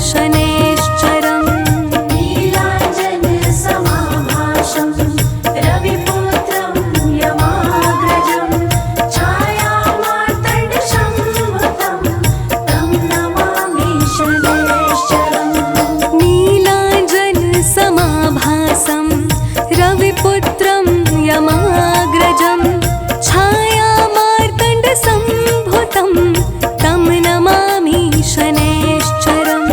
शनैश्चरम् नीलाञ्जनसमाभासं रविपुत्रं यमाग्रजं छायामार्तण्डसंभुतं तं नमामि शनैश्चरम् नीलाञ्जनसमाभासं रविपुत्रं यमाग्रजं छायामार्तण्डसंभुतं तं नमामि शनैश्चरम्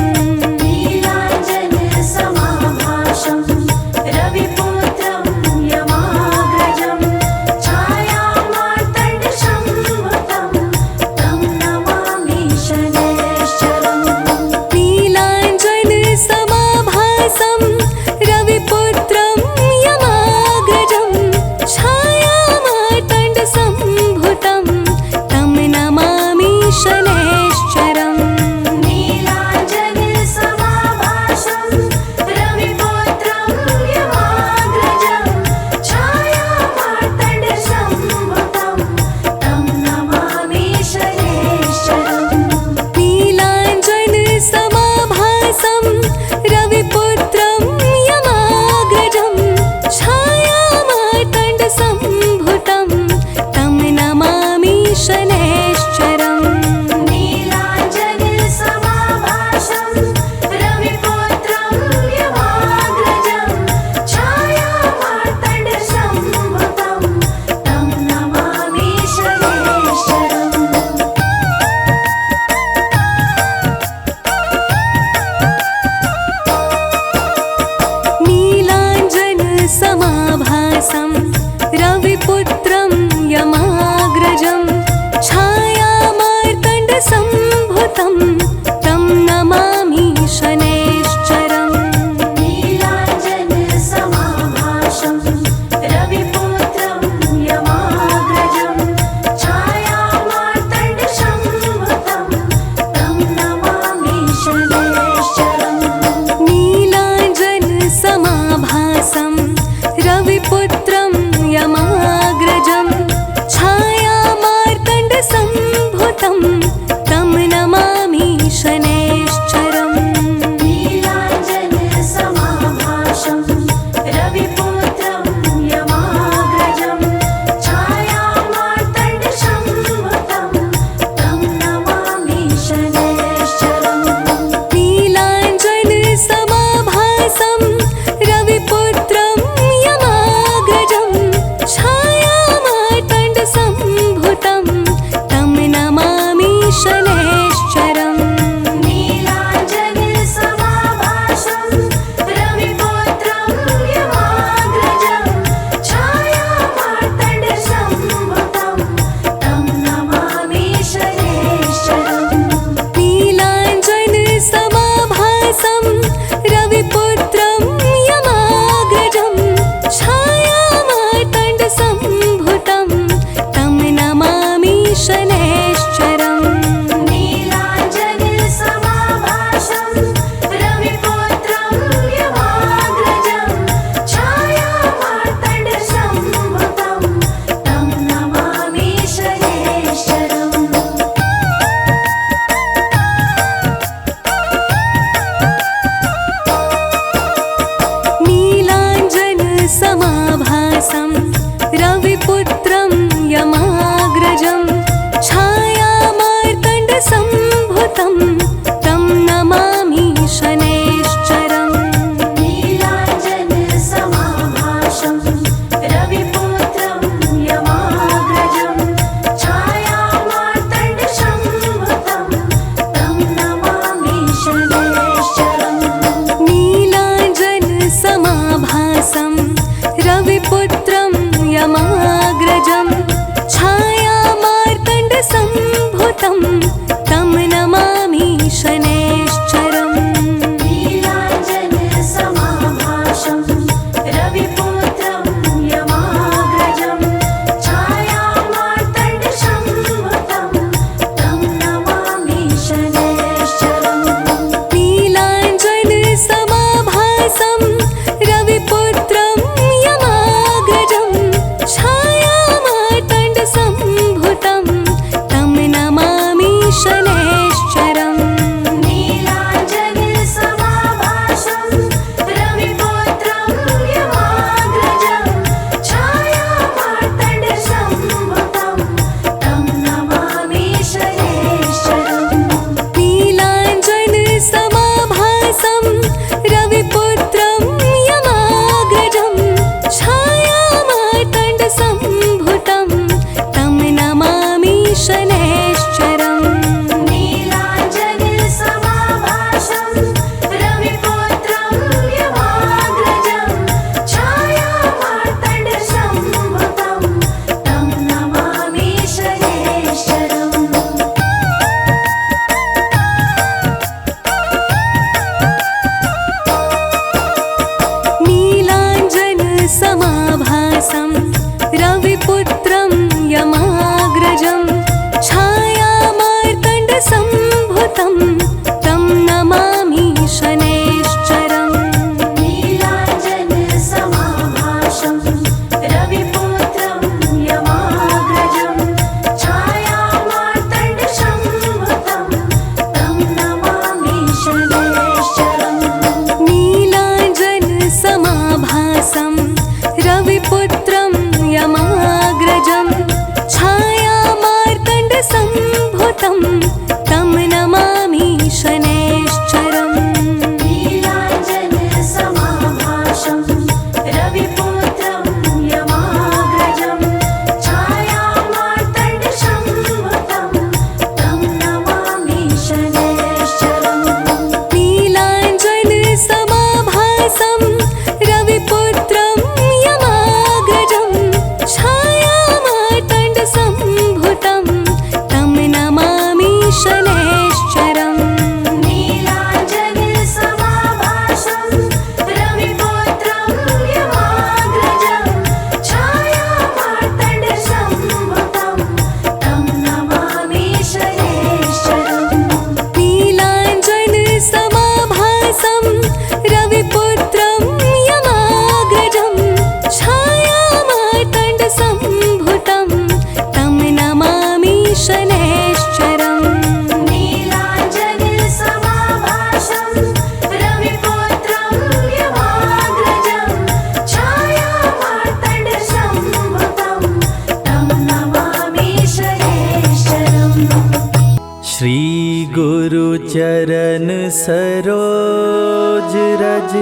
सरोज रज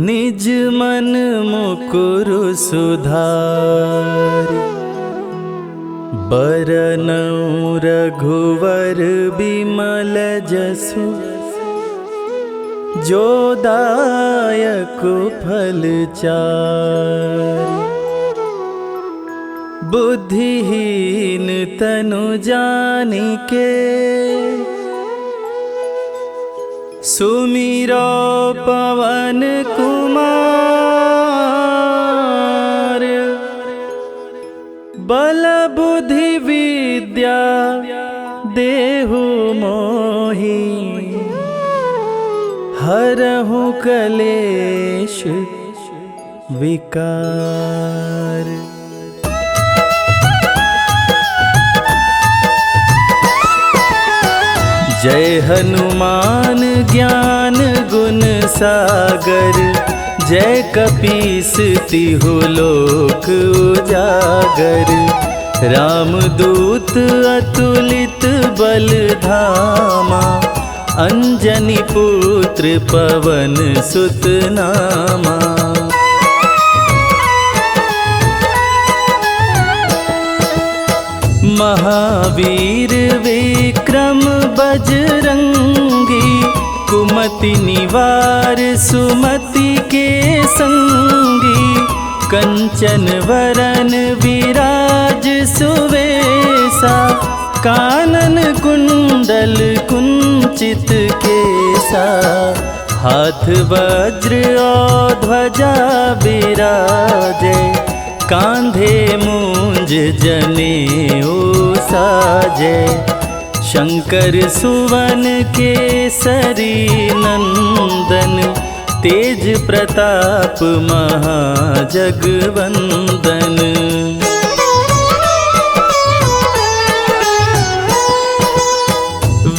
निज मन मुकुर सुधारि बरनउँ रघुवर बिमल जसु जो दायक फल चारि बुद्धिहीन तनु जानिके सुमिरो पवन कुमार बल बुद्धि विद्या देहु मोहि हरहु कलेश विकार। जय हनुमान ज्ञान गुण सागर जय कपीस तिहु लोक उजागर रामदूत अतुलित बल धामा अंजनी पुत्र पवन सुत नामा। महावीर विक्रम बजरंगी कुमति निवार सुमति के संगी कंचन वरन विराज सुवेसा कानन कुंडल कुंचित केसा हाथ वज्र और ध्वजा बिराजे कांधे मूंज जनेऊ साजे शंकर सुवन केसरी नंदन तेज प्रताप महाजगवंदन।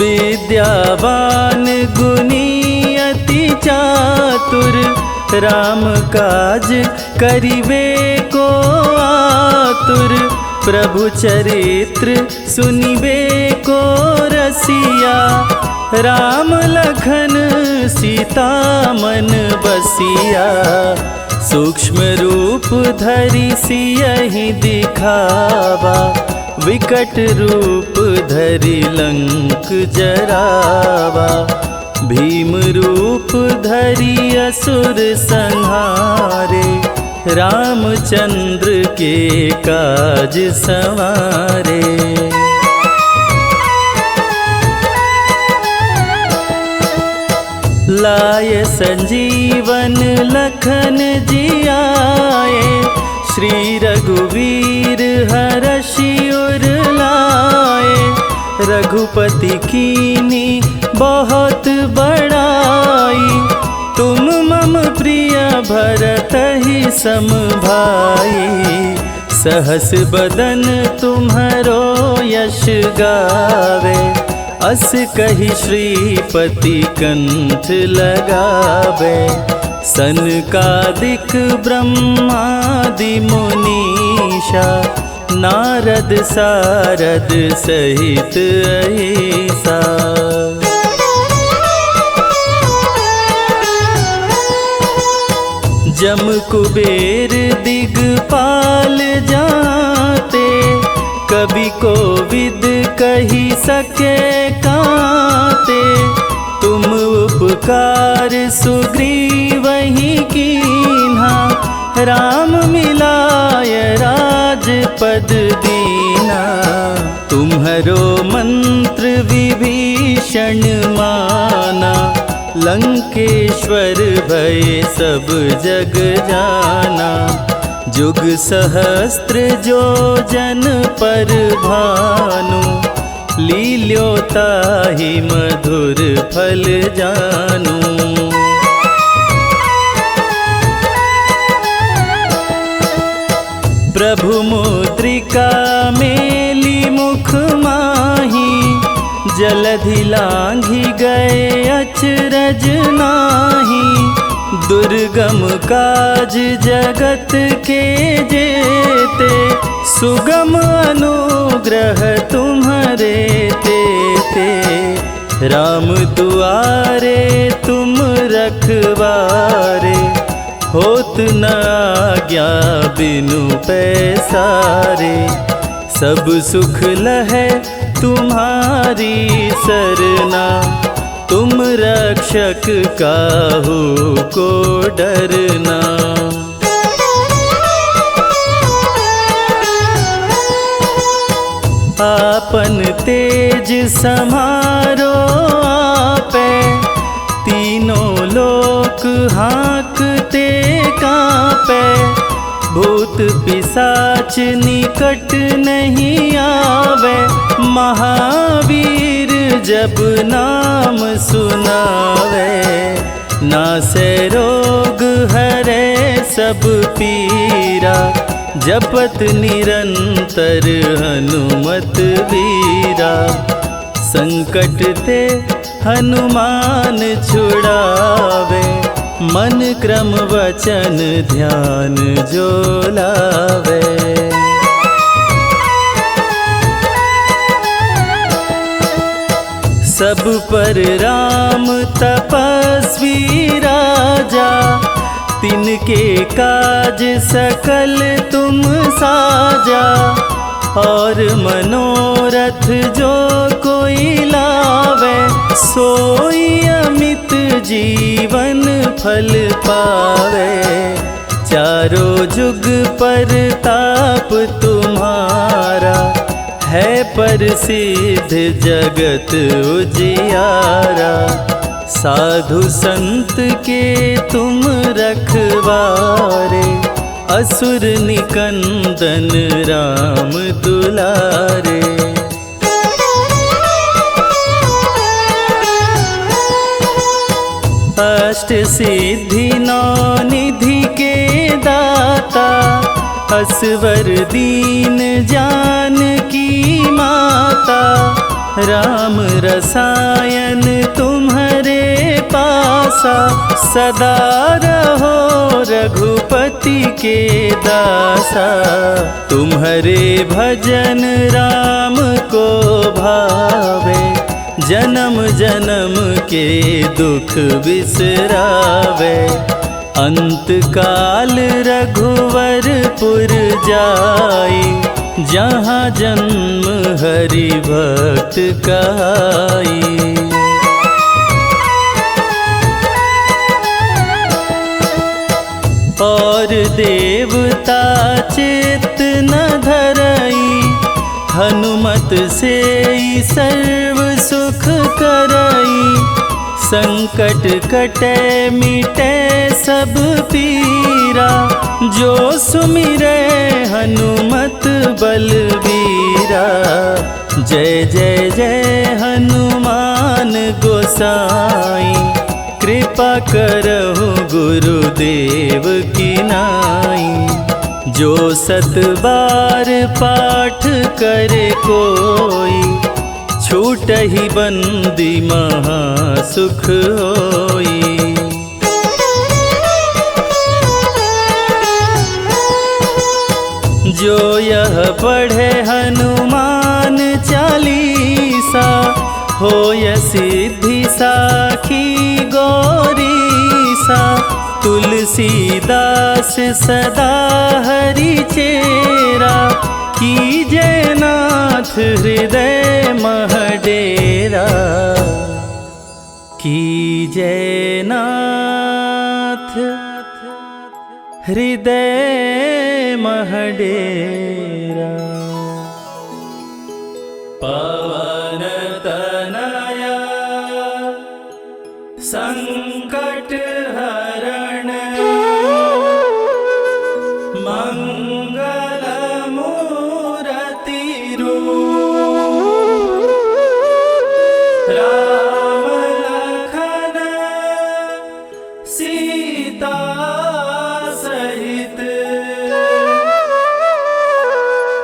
विद्यावान गुणी अति चातुर राम काज करिवे को आतुर प्रभु चरित्र सुनिबे को रसिया राम लखन सीता मन बसिया सूक्ष्म रूप धरि सियहि दिखावा विकट रूप धरि लंक जरावा भीम रूप धरि असुर संहारे रामचंद्र के काज संवारे। लाय संजीवन लखन जियाए श्री रघुवीर हरषि उर लाए रघुपति कीनी बहुत बड़ाई तुम मम प्रिय भरतहि सम भाई सहस बदन तुम्हरो यश गावे अस कहि श्रीपति कंठ लगावे सनकादिक ब्रह्मादि मुनीषा नारद सारद सहित ऐसा। जम कुबेर दिगपाल जाते कवि कोविद कही सके काते तुम उपकार सुग्रीवहि कीन्हा राम मिलाय राजपद दीना तुम्हरो मंत्र विभीषण माना लंकेश्वर भय सब जग जाना जुग सहस्त्र जो जन पर भानु लील्योताहि मधुर फल जानू। प्रभु मुद्रिका मेली मुख माही जलधि लांघि गए अचरज नाही दुर्गम काज जगत के जेते सुगम अनुग्रह तुम्हारे तेते राम दुआरे तुम रखवारे, होत न आज्ञा बिनु पैसारे। सब सुख लहै तुम्हारी सरना, तुम रक्षक काहू को डरना। आपन तेज समारो आपे, तीनों लोक हाँकते कांपे। भूत पिशाच निकट नहीं आवे, महावीर जब नाम सुनावे। नासे रोग हरे सब पीरा, जपत निरंतर हनुमत वीरा। संकट ते हनुमान छुड़ावे, मन क्रम वचन ध्यान जो लावे। सब पर राम तपस्वी राजा, तिनके काज सकल तुम साजा। और मनोरथ जो कोई लावे, सोई अमित जीवन फल पावे। चारों जुग पर ताप तुम्हारा, है प्रसिद्ध जगत उजियारा। साधु संत के तुम रखवारे, असुर निकंदन राम दुलारे। अष्ट सिद्धि नौ निधि के दाता, असवर दीन जानकी माता। राम रसायन तुम्हारे पासा, सदा रहो रघुपति के दासा। तुम्हारे भजन राम को भावे, जन्म जन्म के दुख बिसरावे। अंत काल रघुवरपुर जाई, जहाँ जन्म हरि भक्त कहाई। और देवता चित्त न धरई, हनुमत से सर्व सुख करई। संकट कटे मिटे सब पीरा, जो सुमिरे हनुमत बलबीरा। जय जय जय हनुमान गोसाई, कृपा करहु गुरुदेव की नाई। जो सत बार पाठ करे कोई, छूटहि बंदी महा सुख होई। जो यह पढ़े हनुमान चालीसा, होय सिद्धि साखी गौरीसा। तुलसीदास सदा हरि चेरा, कीजय नाथ हृदय मह डेरा। कीजय नाथ हृदय मह डेरा। पवन तनया संकट हरण, मंगल मूरति रूप। राम लखन सीता सहित,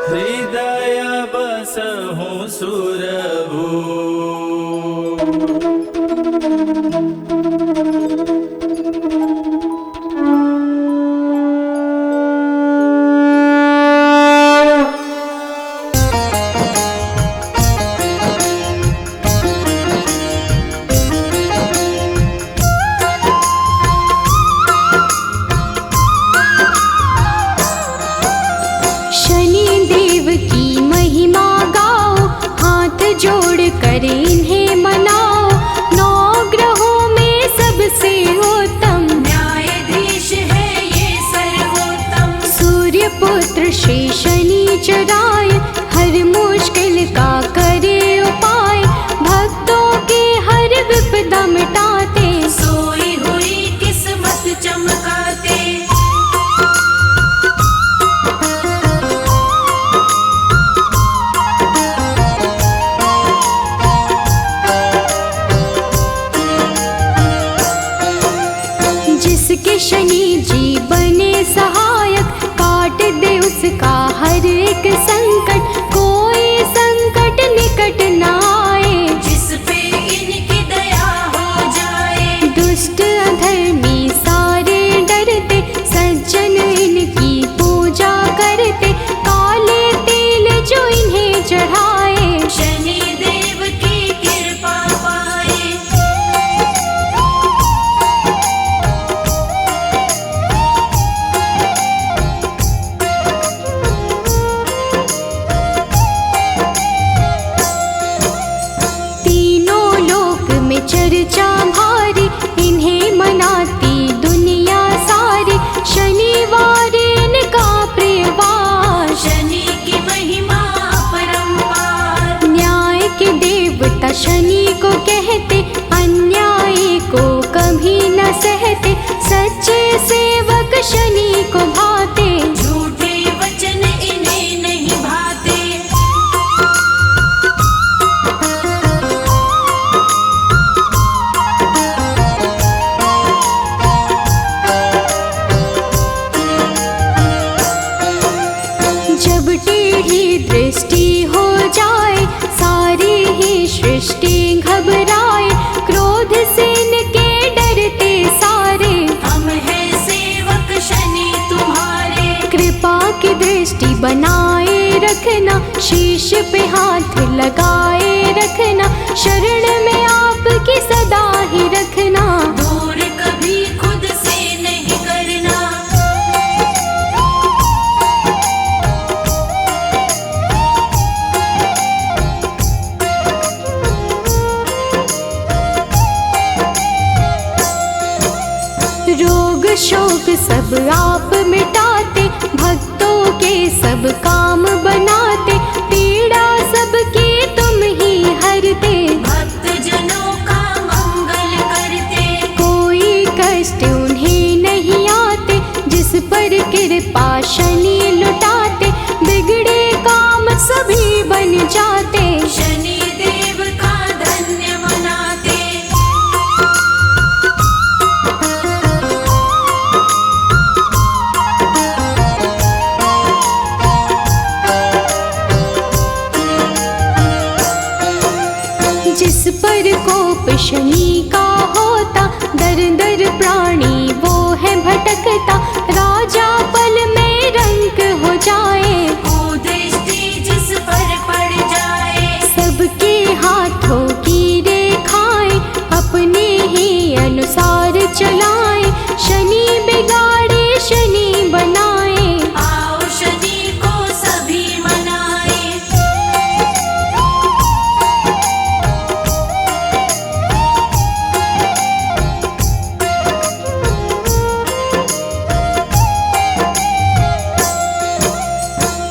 हृदय बसहु सुरभूप। जिसके शनि जी बने सहायक, काट दे उसका हर एक संकट, कोई संकट निकट न आए। जिस पे इनकी दया हो जाए, दुष्ट अधर्मी सारे डरते, सज्जन इनकी पूजा करते, काले तेल जो इन्हें चढ़ाए। शनि देव की कृपा पाए। तीनों लोक में चर्चा भारी, इन्हें मनाती दुनिया सारी, शनिवार इनका प्रियवार। शनि की महिमा अपरंपार, न्याय के देवता शनि को कहते, अन्याय को कभी न सहते, सच्चे सेवक शनि को भाते। झूठे वचन इन्हें नहीं भाते। जब टेढ़ी दृष्टि हो जाए, सारी ही सृष्टि घबराए, क्रोध से इनके डरते सारे। हम हैं सेवक शनि तुम्हारे, कृपा की दृष्टि बनाए रखना, शीश पे हाथ लगाए रखना, शरण में आपकी सदा ही रखना। दूर कभी खुद से नहीं करना। रोग शोक सब आप मिटाते, भक्तों के सब काम बनाते, पीड़ा सबकी तुम ही हरते। भक्त जनों का मंगल करते, कोई कष्ट उन्हें नहीं आते, जिस पर कृपा शनि लुटाते, बिगड़े काम सभी बन जाते। शनि देव का धन्य मनाते। जिस पर कोप शनि का होता, दर दर प्राणी वो है भटकता, राजा पल में रंक हो जाए। कुदृष्टि जिस पर पड़ जाए, सबके हाथों की रेखाएं अपने ही अनुसार चलाएं, शनि बिगाड़े शनि बनाए। आओ शनि को सभी मनाए।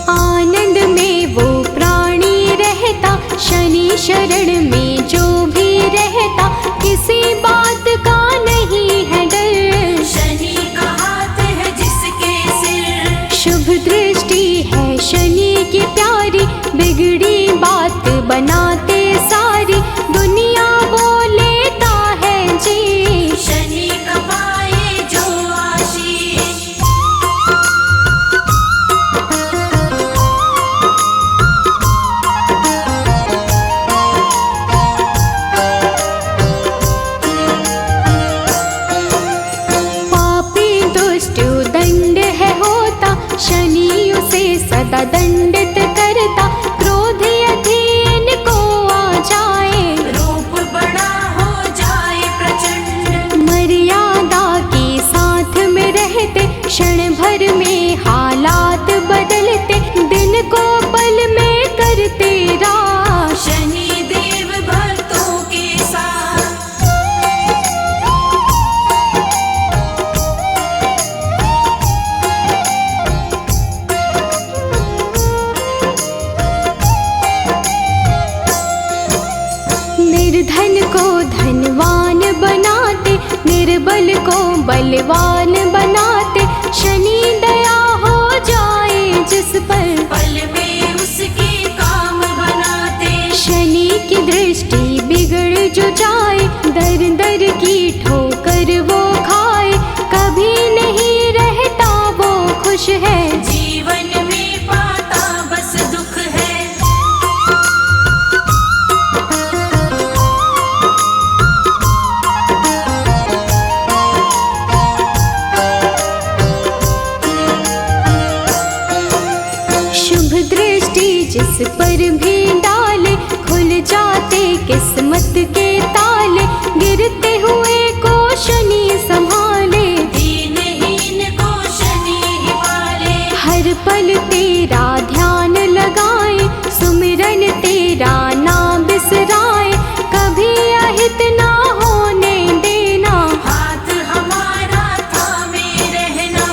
आनंद में वो प्राणी रहता, शनि शरण में जो भी रहता, किसी बात का नहीं है डर। शनि का हाथ है जिसके सिर, शुभ दृष्टि है शनि की प्यारी, बिगड़ी बात बनाते सारी, दुनिया बोलेता है जी। शनि का पाए जो आशीष, पापी दुष्ट दंड है होता, शनि उसे सदा दंडित करता, क्रोध अधीन को आ जाए। रूप बड़ा हो जाए प्रचंड, मर्यादा के साथ में रहते, क्षण भर में हालात बदलते, दिन को पल में करते राश। शनि देव भक्तों के साथ। निर्धन को धनवान बनाते, निर्बल को बलवान बनाते, शनि दया हो जाए जिस पर, पल में उसके काम बनाते। शनि की दृष्टि बिगड़ जो जाए, दर दर की ठोकर वो खाए, कभी जिस पर भी डाले खुल जाते किस्मत के ताले। गिरते हुए को शनि संभाले, दीनहीन को शनि ही पाले। हर पल तेरा ध्यान लगाए, सुमिरन तेरा ना बिसराए। कभी अहित ना होने देना, हाथ हमारा थामे रहना।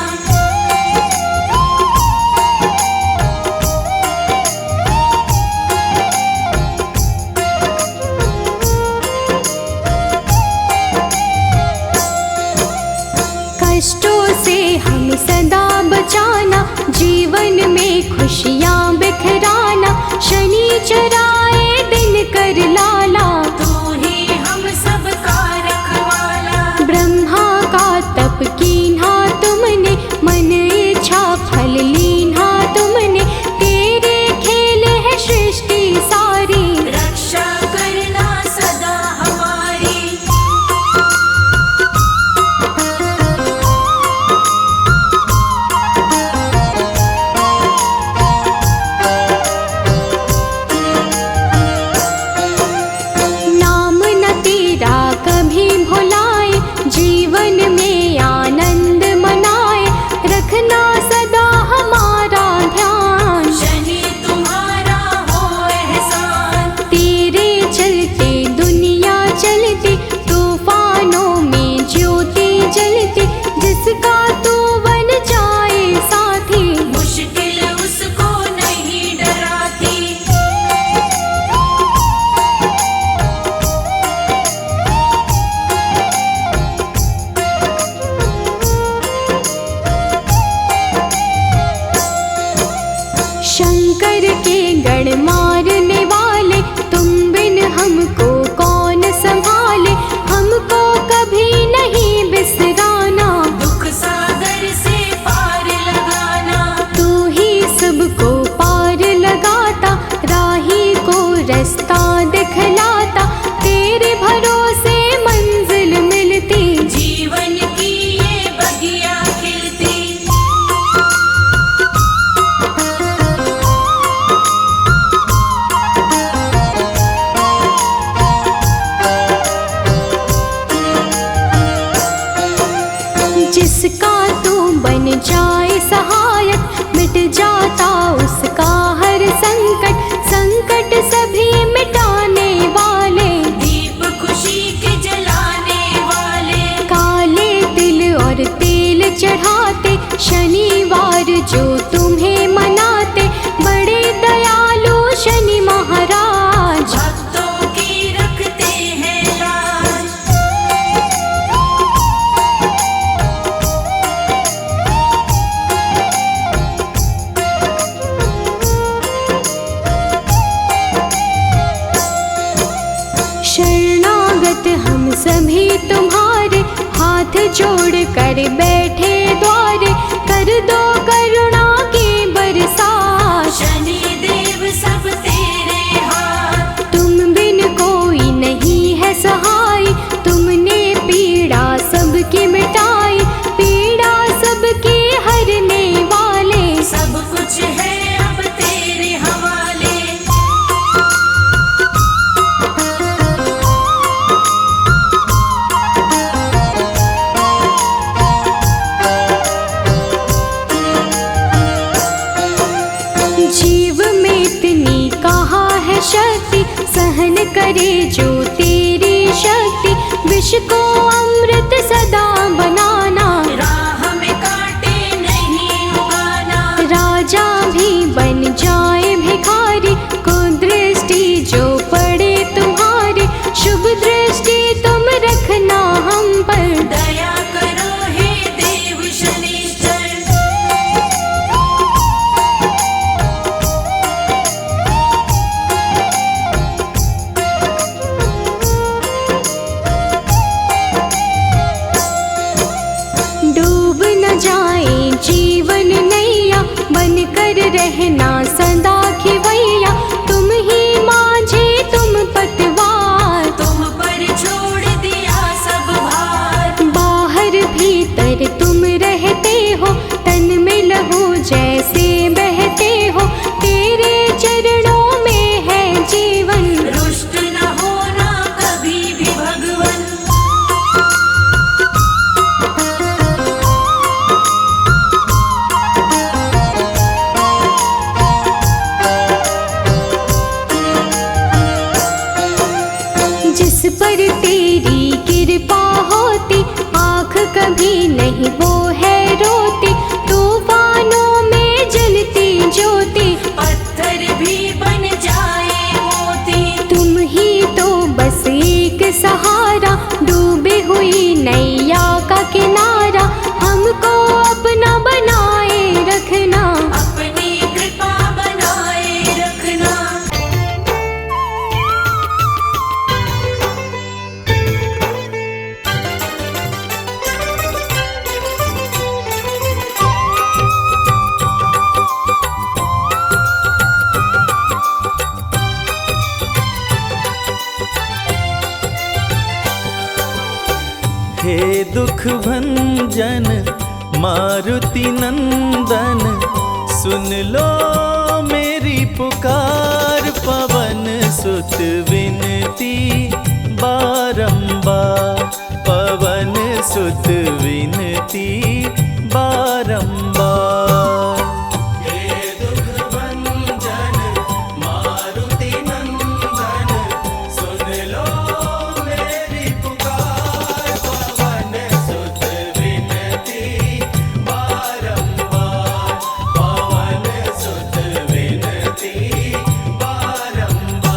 कष्टों से हम सदा बचाना, जीवन में खुशियाँ बिखराना। शनि चराए दिन कर लाला, तू ही हम सबका रखवाला। ब्रह्मा का तप कीन्हा तुमने, मन इच्छा फल लीन्हा तुमने। तेरे खेल है सृष्टि सारी, रक्षा करना सदा हमारी। नाम न तेरा कभी भुलाए, जीवन में आनंद मनाए। रखना सदा हमारा ध्यान, शनि तुम्हारा हो एहसान। तेरे चलते दुनिया चलती, तूफानों में ज्योति जलती। जिसका तू बन जाए साथी, मुश्किल उसको नहीं डराती। शंकर के गण मारने वाले, तुम बिन हमको कौन संभाले। हमको कभी नहीं बिसराना, दुख सागर से पार लगाना। तू ही सबको पार लगाता, राही को रास्ता दिखलाता। तेरे भरोसे मंजिल मिलती, जीवन की ये बगिया खिलती। जिसका तू बन जाए सहायक, मिट जाता उसका हर संकट। संकट सभी मिटाने वाले, दीप खुशी के जलाने वाले। काले तिल और तेल चढ़ाते, शनिवार जो तुम्हें मनाते। बड़े दयालु शनि महाराज, भक्तों की रखते हैं लाज। शरणागत हम सभी तुम्हारे, हाथ जोड़ कर बैठे द्वारे। कर दो करुणा की बरसात, शनि देव सब तेरे हाथ। तुम बिन कोई नहीं है सहाय। तुमने पीड़ा सबकी मिटाई, पीड़ा सबकी हरने वाले। सब कुछ है अब तेरे हवाले। जीव में इतनी कहाँ है शक्ति, सहन करे जो तेरी शक्ति। विष को अमृत सदा बनाना, राह में कांटे नहीं उगाना। राजा भी बन जाए भिखारी। कुदृष्टि जो पड़े तुम्हारे, शुभ दृष्टि तुम रखना हम पर। दया करो हे देव शनिश्चर। हे दुख भंजन मारुति नंदन, सुन लो मेरी पुकार। पवन सुत विनती बारंबार, पवन सुत विनती बारंबार। हे दुख भंजन मारुति नंदन, सुन लो मेरी पुकार। पवन सुत विनती बारंबार, पवन सुत विनती बारंबार।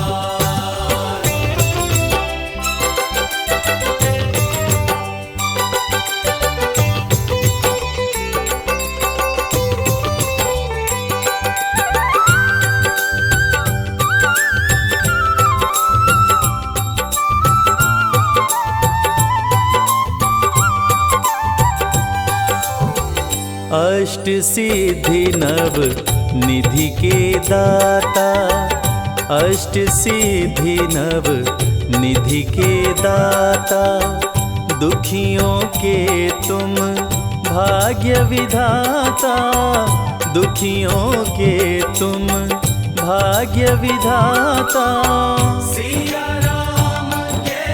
अष्ट सिद्धि नव निधि के दाता, अष्ट सिद्धि नव निधि के दाता। दुखियों के तुम भाग्य विधाता, दुखियों के तुम भाग्य विधाता। सिया राम के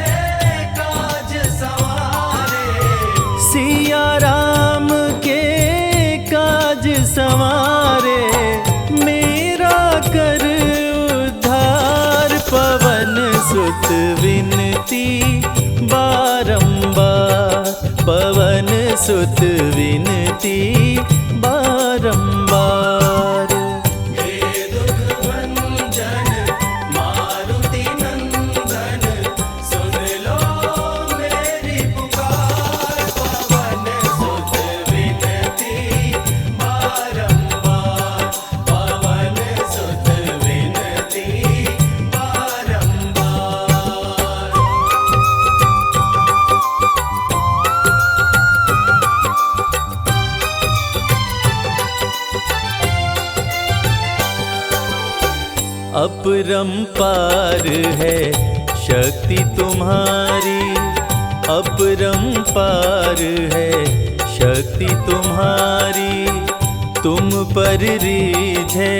काज सवारे, सिया राम के काज सवारे। मेरा कर उद्धार, पवन सुत विनती बारंबार, पवन सुत विनती बारंबार। हे दुख भंजन मारुति नंदन, सुन लो मेरी पुकार। पवन सुत विनती बारंबार, पवन सुत विनती बारंबार। अपरंपार है शक्ति तुम्हारी, अपरंपार है शक्ति तुम्हारी। तुम पर रीझे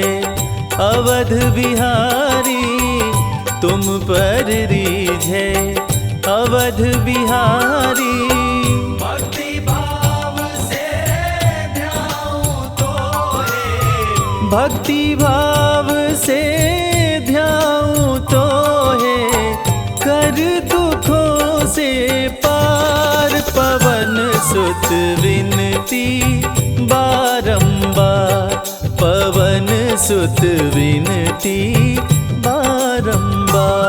अवध बिहारी, तुम पर रीझे अवध बिहारी। भक्ति भाव से ध्याऊं तोरे, भक्ति भाव से ध्याऊं तो है। कर दुखों से पार, पवन सुत विनती बारंबार, पवन सुत विनती बारंबार।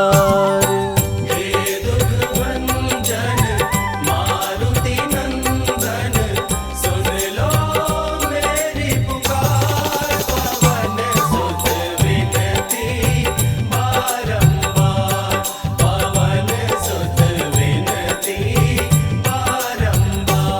हे दुख भंजन मारुति नंदन, सुन लो मेरी पुकार। पवन सुत विनती बारंबार, पवन सुत विनती बारंबार।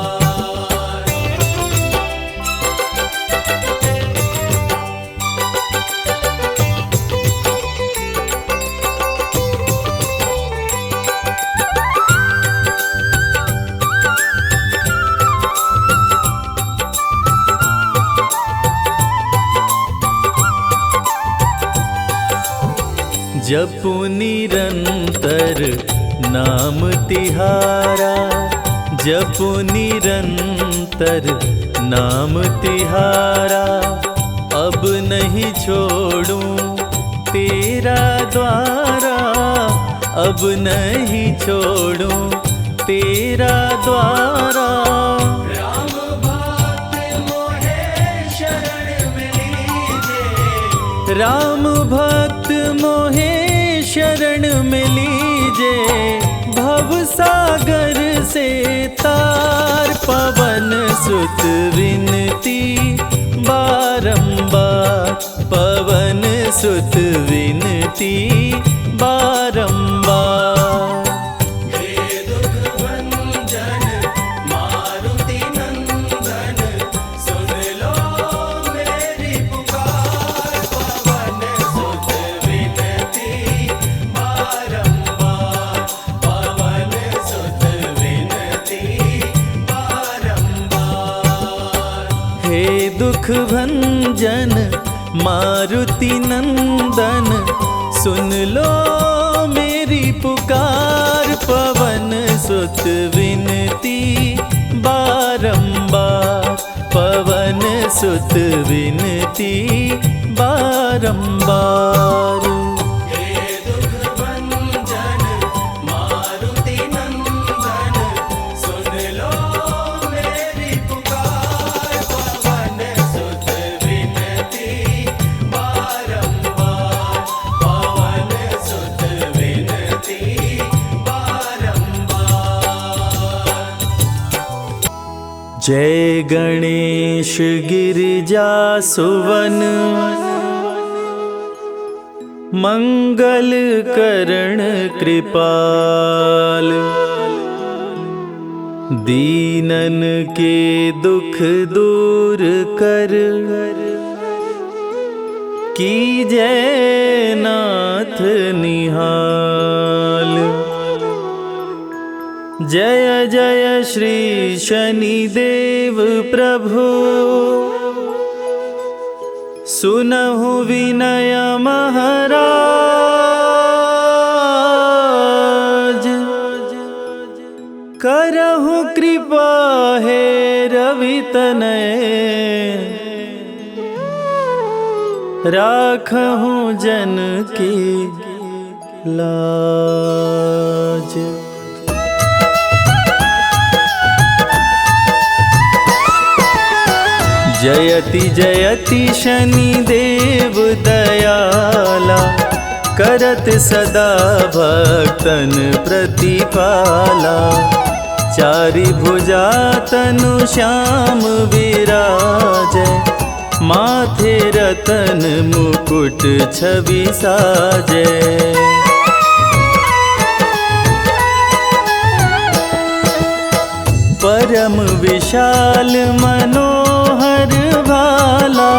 जपु निरंतर नाम तिहारा, जपु निरंतर नाम तिहारा। अब नहीं छोड़ूं तेरा द्वारा, अब नहीं छोड़ूं तेरा द्वारा। राम भक्त मोहे शरण में लीजे, राम भक्त मोहे शरण में लीजे। भव सागर से तार, पवन सुत विनती बारंबार, पवन सुत विनती बारंबार। हे दुख भंजन मारुति नंदन, सुन लो मेरी पुकार। पवन सुत विनती बारंबार, पवन सुत विनती दुख भंजन मारुति नंदन, सुन लो मेरी पुकार। पवन सुत विनती बारंबार, पवन सुत विनती बारंबार। हे दुख भंजन मारुति नंदन, सुन लो मेरी पुकार। पवन सुत विनती बारंबार, पवन सुत विनती बारंबार। जय गणेश गिरिजा सुवन, मंगल करण कृपाल। दीनन के दुख दूर कर, कीजय नाथ निहाल। जय जय श्री शनिदेव प्रभु, सुनहु विनय महाराज। करहु कृपा हे रवि तनय, राखहु जन की लाज। जयति जयति शनिदेव दयाला, करत सदा भक्तन प्रतिपाला। चारि भुजा तनु श्याम विराजै, माथे रतन मुकुट छवि साजै। परम विशाल मनोहर भाला,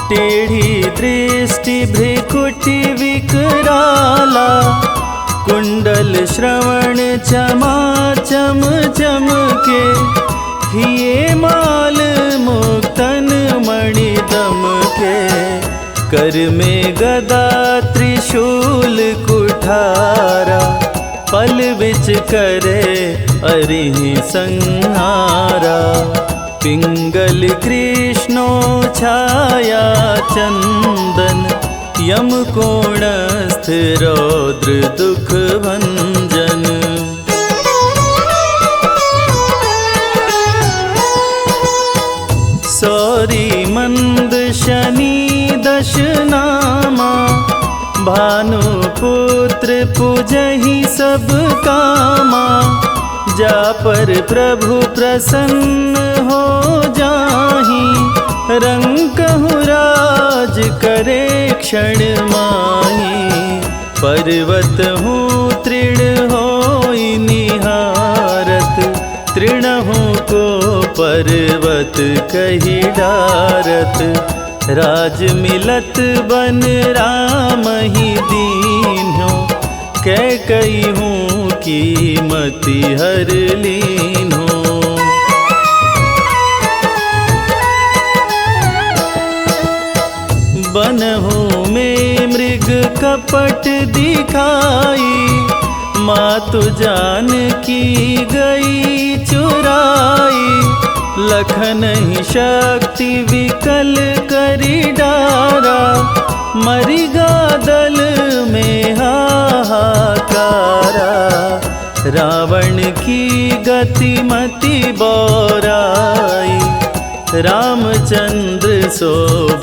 टेढ़ी दृष्टि भ्रिकुटि विकराला। कुंडल श्रवण चमाचम चमके, हिये माल मुक्तन मणि दमके। कर में गदा त्रिशूल कुठारा, पल बिच करे अरिहि संहारा। पिंगल कृष्णो छाया चंदन, यम कोणस्थ रौद्र दुख भंजन। सौरी मंद शनि दश नामा, भानुपुत्र पूजहि सब कामा। जा पर प्रभु प्रसन्न हो जाहि, रंकहु राज करे क्षण माहि। पर्वत हूँ तृण होई निहारत, तृणहु को पर्वत कहि डारत। राज मिलत बन राम ही दीन्हो, कैकई हूँ कीमति हर लीन्हो। बनहु में मृग कपट दिखाई, मातु जानकी गई चुराई। लखन ही शक्ति विकल करी डारा, मरिगा दल में हाहाकारा। रावण की गति मति बौराई, रामचंद्र सो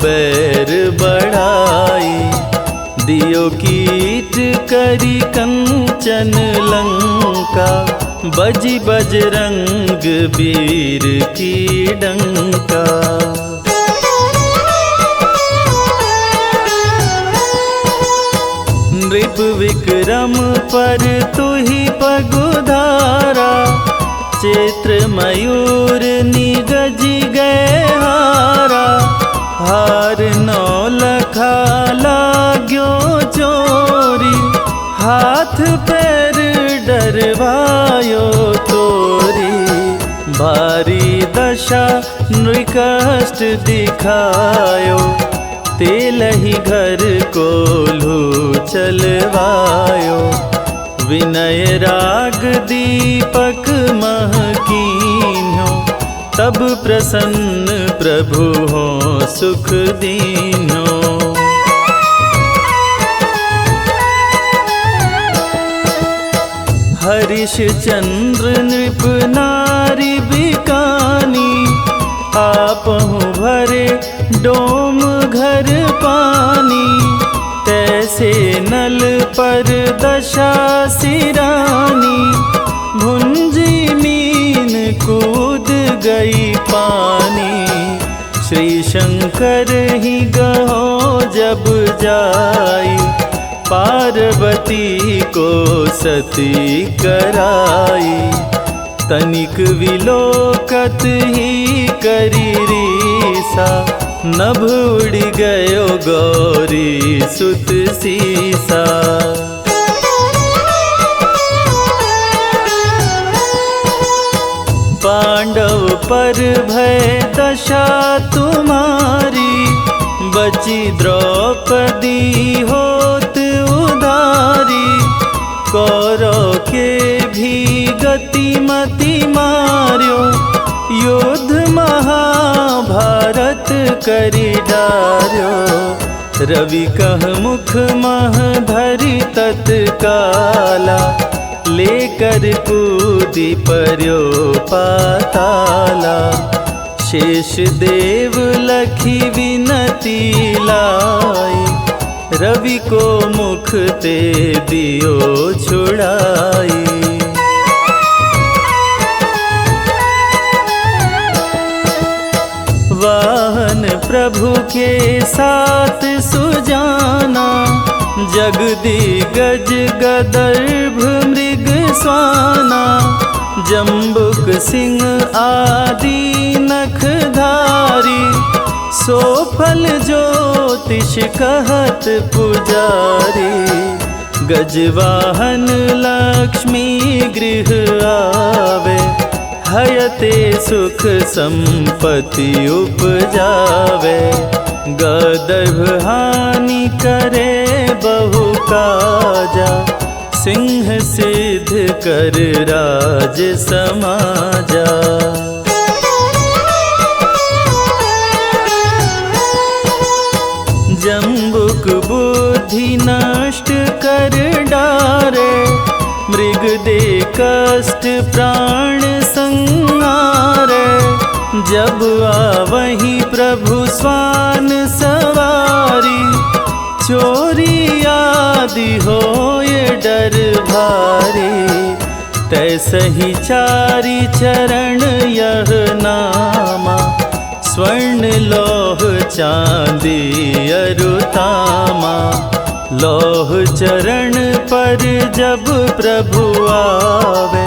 बैर बढ़ाई। दियो कीट करी कंचन लंका, बजी बजरंग वीर की डंका। नृप विक्रम पर तुहि पगुधारा, चैत्र मयूर निगजी गए हारा। हार नौ लखा लाग्यो चोरी, हाथ पैर डरवायो तोरी। भारी दशा नृकष्ट दिखायो, तेलहि घर कोल्हू चलवायो। विनय राग दीपक महकीन्यो, तब प्रसन्न प्रभु हो सुख दीन्यो। हरिश्चंद्र नृप नारी बिकानी, आपहु भरे डोम घर पानी। तैसे नल पर दशा सिरानी, भुंजी मीन कूद गई पानी। श्री शंकर ही गहो जब जाई, पार्वती को सती कराई। तनिक विलोकत ही करी रीसा, नभ उड़ गयो गौरी सुत सीसा। पांडव पर भय दशा तुम्हारी, बची द्रौपदी होत उधारी। कौरव के भी गति मति मार्यो, युद्ध महाभारत करी डार्यो। रवि कह मुख मह धरि तत्काला, लेकर कूदी पर्यो पाताला। शेष देव लखी विनती लाई, रवि को मुख ते दियो छुड़ाई। वाहन प्रभु के साथ सुजाना, जगदिगज गदर्भ मृग स्वाना। जम्बुक सिंह आदि नखधारी, सो फल ज्योतिष कहत पुजारी। गजवाहन लक्ष्मी गृह आवे, हयते सुख संपत्ति उपजावे। गदर्भ हानि करे बहु काजा, सिंह सिद्ध कर राज समाजा। जम्बुक बुद्धि नष्ट कर डारे, मृग दे कष्ट प्राण संहारे। जब आवही प्रभु स्वान सवारी, चोरी आदि होए डर भारी। तैसहि चारि चरण यह नामा, स्वर्ण लौह चांदी अरुतामा। लौह चरण पर जब प्रभु आवे,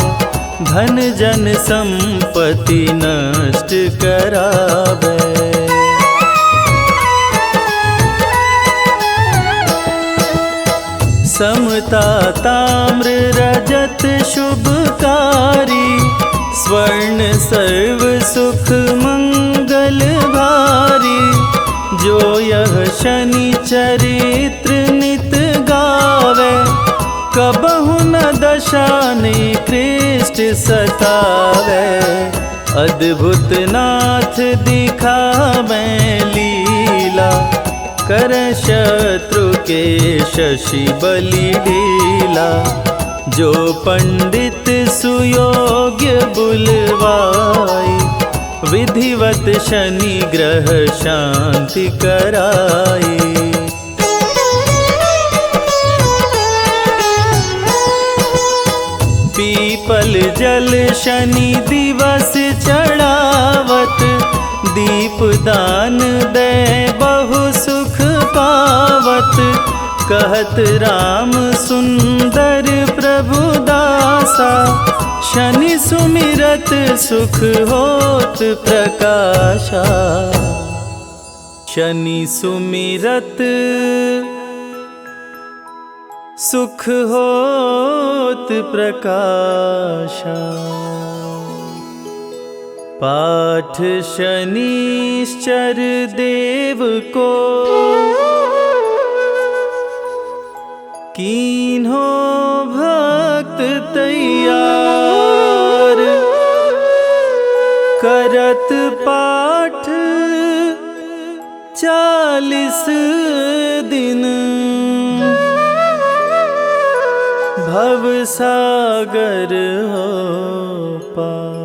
धन जन संपत्ति नष्ट करावे। समता ताम्र रजत शुभकारी, स्वर्ण सर्व सुख मंगल भारी। जो यह शनि चरित्र नित गावे, कबहु न दशा निकृष्ट सतावे। अद्भुत नाथ दिखावे लीला, कर शत्रु के शशि बलि ढीला। जो पंडित सुयोग्य बुलवाई, विधिवत शनि ग्रह शांति कराई। पीपल जल शनि दिवस चढ़ावत, दीप दान दे बहु सुख पावत। कहत राम सुंदर प्रभु दासा, शनि सुमिरत सुख होत प्रकाशा। शनि सुमिरत सुख होत प्रकाशा। पाठ शनिश्चर देव को कीन्हो भक्त तैयार, करत पाठ 40 दिन, भव सागर हो पार।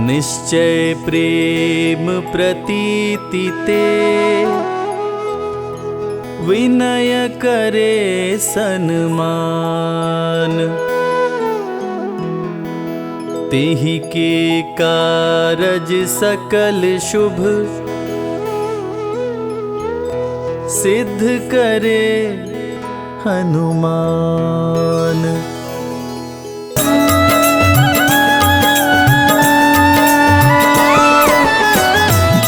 निश्चय प्रेम प्रतीति ते, विनय करे सन्मान। तेहि के कारज सकल शुभ, सिद्ध करे हनुमान।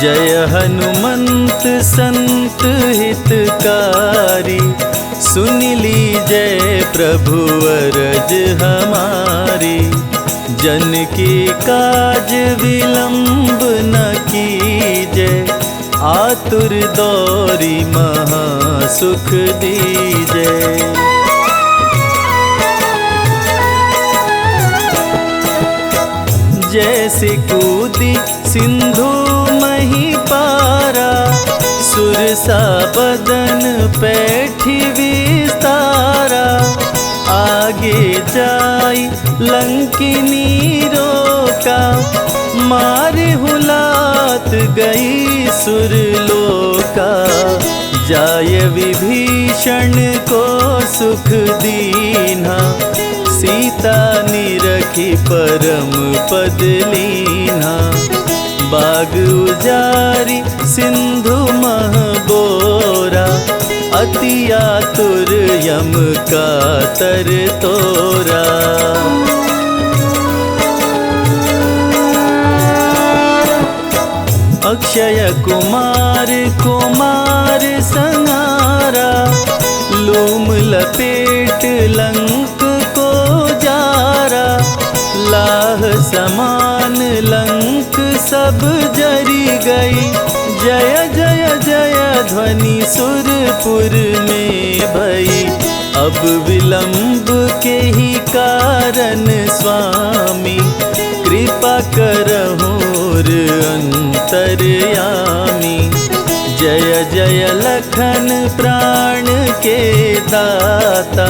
जय हनुमंत संत हितकारी, सुन लीजय प्रभु अरज हमारी। जन की काज विलंब न कीजय, आतुर दौरी महा सुख दीजय। जैसे कूदी सिंधु मही पारा, सुरसा बदन पैठी विस्तारा। आगे जाई लंकिनी रोका, मारे हुलात गई सुरलोका। जाय विभीषण को सुख दीन्हा, सीता निरखी परम पद लीन्हा। बाग उजारी सिंधु मह बोरा, अति आतुर यम का तर तोरा। अक्षय कुमार कुमार संहारा, लूम लपेट लंक को जारा। लाह समान लंक सब जरी गई, जय जय जय ध्वनि सुरपुर में भई। अब विलंब के ही कारण स्वामी, कृपा करहुर अंतर्यामी। जय जय लखन प्राण के दाता,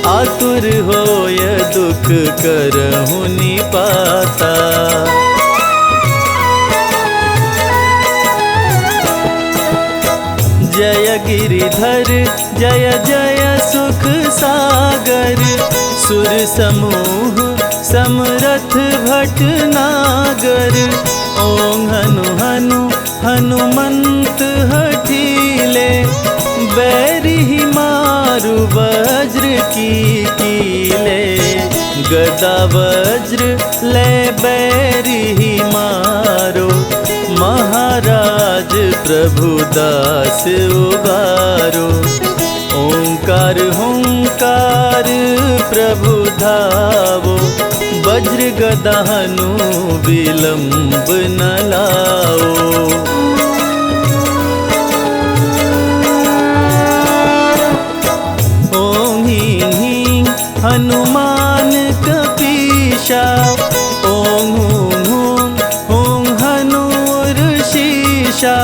आतुर होय दुख करहु निपाता। जय गिरिधर जय जय सुख सागर, सुर समूह समरथ भटनागर। ओं हनु हनु हनुमंत हठीले, बैरी मारु वज्र की कीले। गदा वज्र ले बैरी मारो, महाराज प्रभु दास उबारो। ओंकार हुंकार प्रभु धावो, वज्र गदा हनु विलंब न लाओ। ओं ह्रीं ह्रीं हनुमान कपीशा, ओं हूं हूं हूं हनुर्शीशा।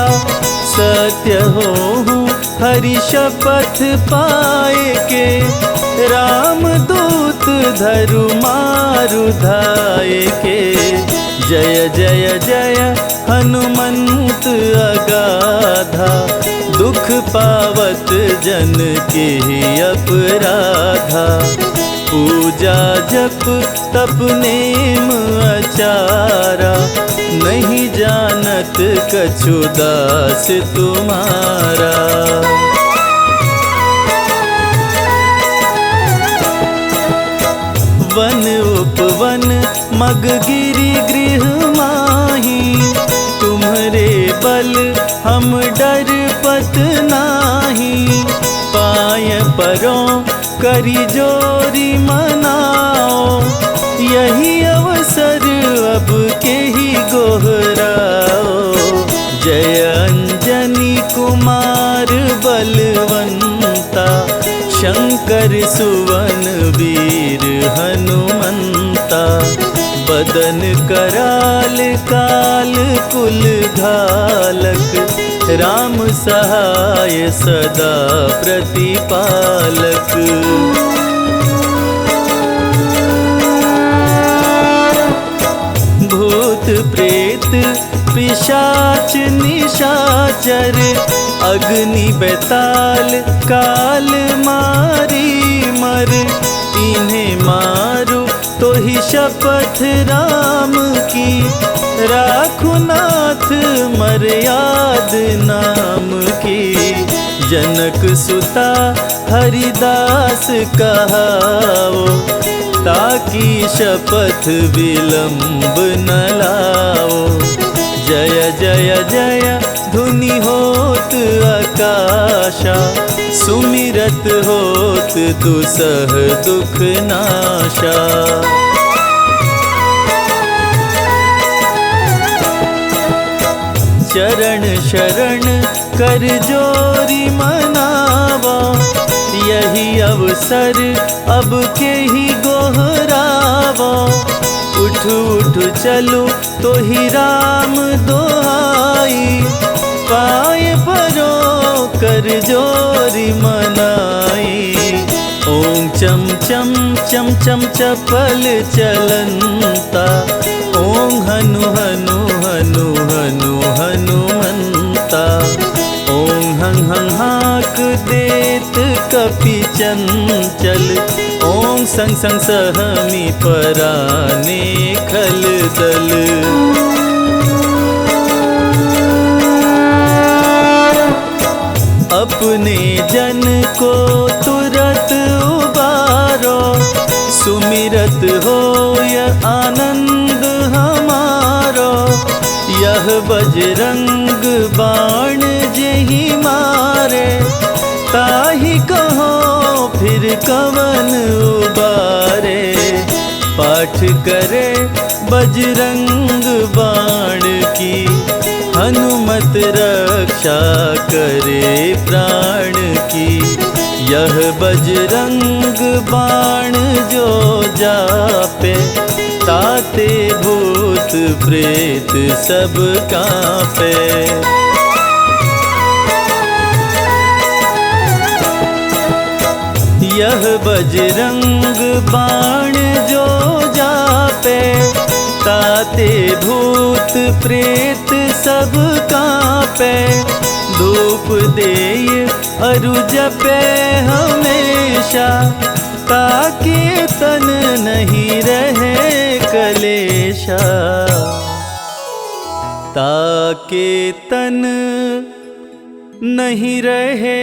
सत्य हो हरि शपथ पाए के, राम दूत धरु मारु धाये के। जय जय जय हनुमंत अगाधा, दुख पावत जन के अपराधा। पूजा जप तप नेम आचारा, नहीं जानत कछु दास तुम्हारा। वन उपवन मग गिरि गृह माही, तुम्हरे बल हम डर पत नाही। पाई पाय परों करी जोरी मनाओ, यही अवसर अब के ही गोहराओ। जय अंजनी कुमार बलवंता, शंकर सुवन वीर हनुमंता। बदन कराल काल कुल घालक, राम सहाय सदा प्रतिपालक। भूत प्रेत पिशाच निशाचर, अग्नि बेताल काल मारी मर। इन्हें मारो तो ही शपथ राम की, राखो नाथ मर्याद नाम की। जनक सुता हरिदास कहाओ, ताकि शपथ विलंब न लाओ। जय जय जय धुनि होत आकाशा, सुमिरत होत दुसह दुख नाशा। चरण शरण कर जोरी मनावा, यही अवसर अब के ही गोहरावा। उठ उठ चलो तो ही राम दोहाई, पाय परों कर जोरी मनाई। ओम चम चम चम चम चपल चलंता, ओम हनु हनु हनु हनु हनुमंता। ओम हं हं हाक देत कपि चंचल, ओम संग संग सहमी पराने खल दल। अपने जन को तुरत उबारो, सुमिरत होय आनंद हमारो। यह बजरंग बाण जेहि मारे, ताहि कहो फिर कवन उबारे। पाठ करे बजरंग बाण की, हनुमत रक्षा करे प्राण की। यह बजरंग बाण जो जापे, ताते भूत प्रेत सब कांपे। यह बजरंग बाण जो जापे, ताते भूत प्रेत सब कांपे। धूप देय अरु जपे हमेशा, ताके तन नहीं रहे कलेशा। ताके तन नहीं रहे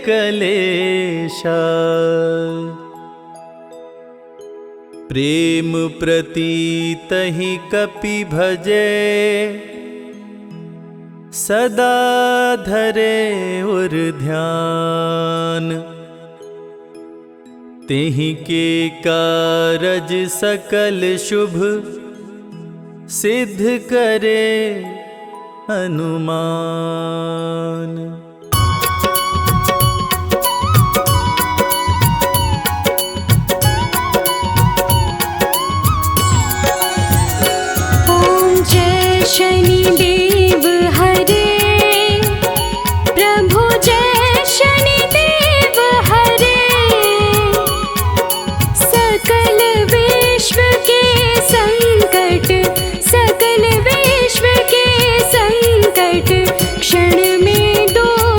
कलेशा। प्रेम प्रतीत ही कपि भजे, सदा धरे उर ध्यान। तेहि के कारज सकल शुभ, सिद्ध करे हनुमान। ओम जय शनि देव हरे, प्रभु जय शनि देव हरे। सकल विश्व के संकट, सकल विश्व के संकट, क्षण में दूर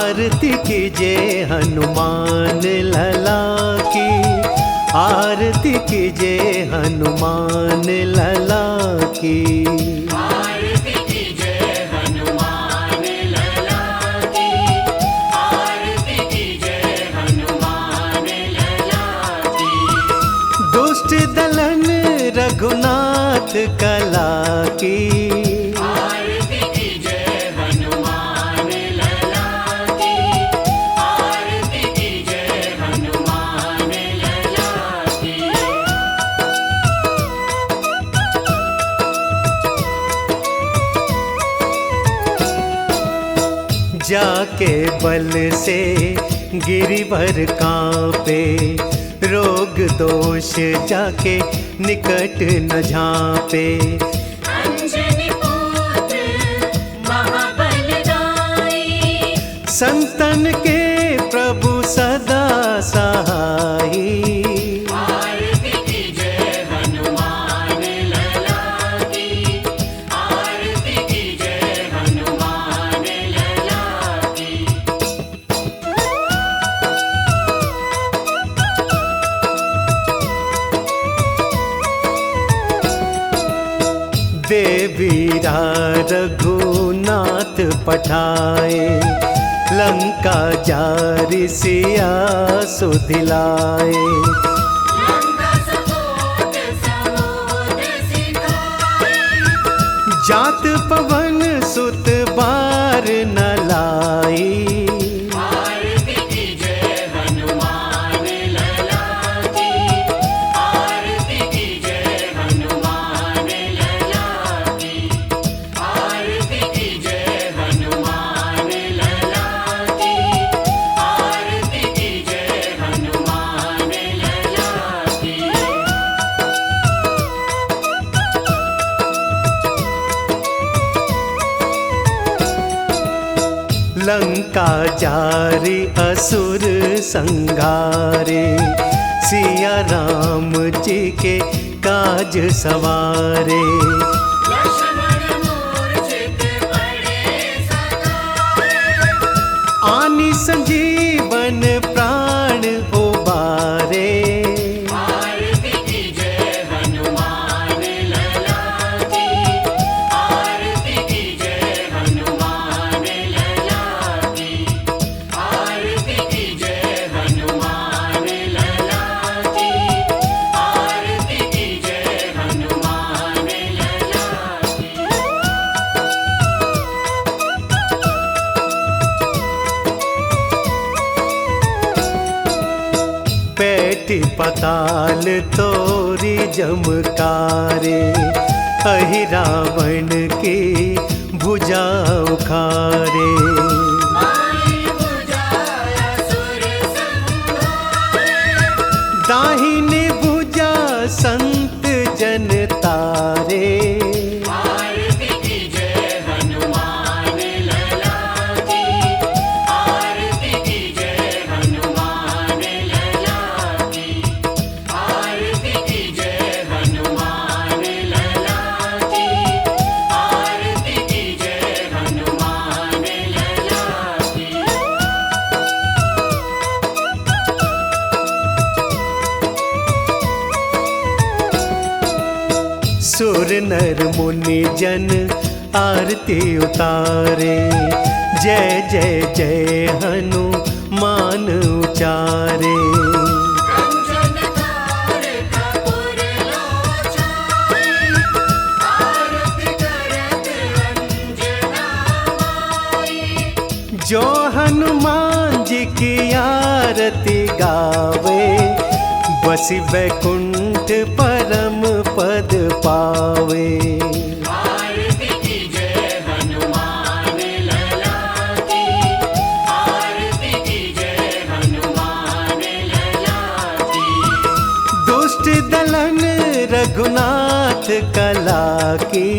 आरती कीजिए हनुमान लला की, आरती कीजिए हनुमान लला की। आरती कीजिए हनुमान लला की, आरती कीजिए हनुमान लला की। दुष्ट दलन रघुनाथ कला की, आरती कीजिए हनुमान लला की, आरती कीजिए हनुमान लला की। जाके बल से गिरिवर कांपे, रोग दोष जाके निकट न झांपे। अंजनी पुत्र महाबलदाई, संतन के प्रभु सदा सहाई। आरती कीजिए हनुमान लला की, आरती कीजिए हनुमान लला की। देवीरा रघुनाथ पठाए, लंका जारि सिया सुधिलाए। लंका सपोत समुद्र सिखाए, जात पवन सुत बार न लाई। आरती कीजिए हनुमान लला की, आरती कीजिए हनुमान लला की, आरती कीजिए हनुमान लला की, आरती कीजिए हनुमान लला की। लंका जारि असुर संगारे, सिया राम जी के काज सवारे। लक्ष्मण मूर्छित पड़े सकाए, आनि संजीवन प्राण उबारे। आरती कीजिए हनुमान लला की, आरती कीजिए हनुमान लला की, आरती कीजिए हनुमान लला की, आरती कीजिए हनुमान लला की। पैठी पताल तोरी जमकारे, अहि रावण की भुजा उखारे। माई बुझाया सुर संहारे, दाहिनी भुजा संत जन तारे। आरती कीजिए हनुमान लला की, आरती कीजिए हनुमान लला की, आरती कीजिए हनुमान लला की, आरती कीजिए हनुमान लला की। सुर नर मुनि जन आरती उतारे, जय जय जय हनुमान उचारे। कंचन थार कपूर लोचनाई, आरती करत अंजना माई। जो हनुमान जी की आरती गावे, बसी वैकुंठ परम पद पावे। आरती कीजिए हनुमान लला की, आरती कीजिए हनुमान लला की। दुष्ट दलन रघुनाथ कला की,